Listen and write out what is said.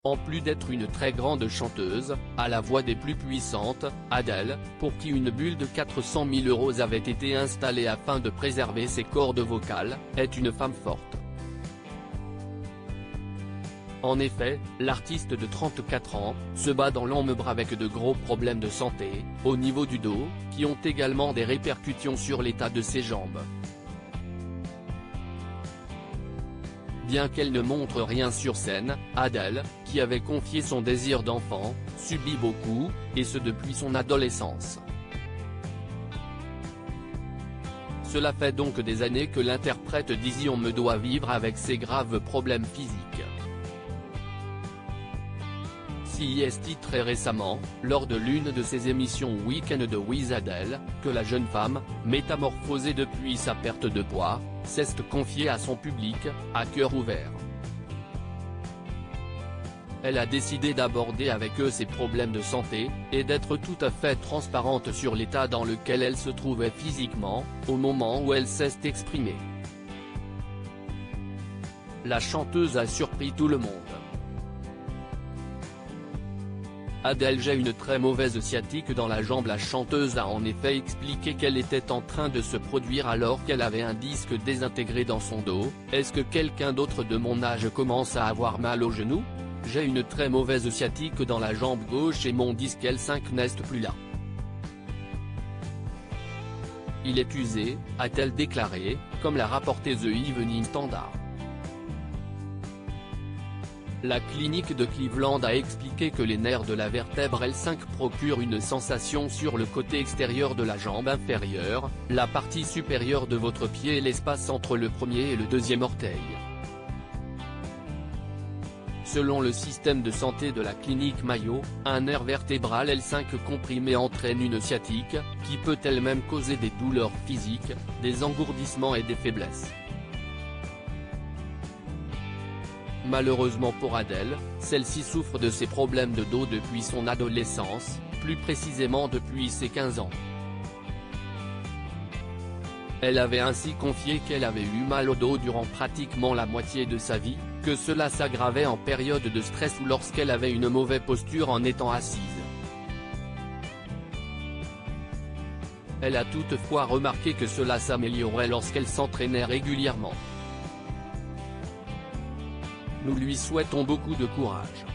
En plus d'être une très grande chanteuse, à la voix des plus puissantes, Adele, pour qui une bulle de 400 000 € avait été installée afin de préserver ses cordes vocales, est une femme forte. En effet, l'artiste de 34 ans, se bat dans l'ombre avec de gros problèmes de santé, au niveau du dos, qui ont également des répercussions sur l'état de ses jambes. Bien qu'elle ne montre rien sur scène, Adele, qui avait confié son désir d'enfant, subit beaucoup, et ce depuis son adolescence. Cela fait donc des années que l'interprète d'Easy On Me doit vivre avec ses graves problèmes physiques. Si est très récemment, lors de l'une de ses émissions Weekend de With Adele, que la jeune femme, métamorphosée depuis sa perte de poids, s'est confiée à son public, à cœur ouvert. Elle a décidé d'aborder avec eux ses problèmes de santé, et d'être tout à fait transparente sur l'état dans lequel elle se trouvait physiquement, au moment où elle s'est exprimée. La chanteuse a surpris tout le monde. Adele, j'ai une très mauvaise sciatique dans la jambe. La chanteuse a en effet expliqué qu'elle était en train de se produire alors qu'elle avait un disque désintégré dans son dos. Est-ce que quelqu'un d'autre de mon âge commence à avoir mal au genou? J'ai une très mauvaise sciatique dans la jambe gauche et mon disque L5 n'est plus là. Il est usé, a-t-elle déclaré, comme l'a rapporté The Evening Standard. La clinique de Cleveland a expliqué que les nerfs de la vertèbre L5 procurent une sensation sur le côté extérieur de la jambe inférieure, la partie supérieure de votre pied et l'espace entre le premier et le deuxième orteil. Selon le système de santé de la clinique Mayo, un nerf vertébral L5 comprimé entraîne une sciatique, qui peut elle-même causer des douleurs physiques, des engourdissements et des faiblesses. Malheureusement pour Adele, celle-ci souffre de ses problèmes de dos depuis son adolescence, plus précisément depuis ses 15 ans. Elle avait ainsi confié qu'elle avait eu mal au dos durant pratiquement la moitié de sa vie, que cela s'aggravait en période de stress ou lorsqu'elle avait une mauvaise posture en étant assise. Elle a toutefois remarqué que cela s'améliorait lorsqu'elle s'entraînait régulièrement. Nous lui souhaitons beaucoup de courage.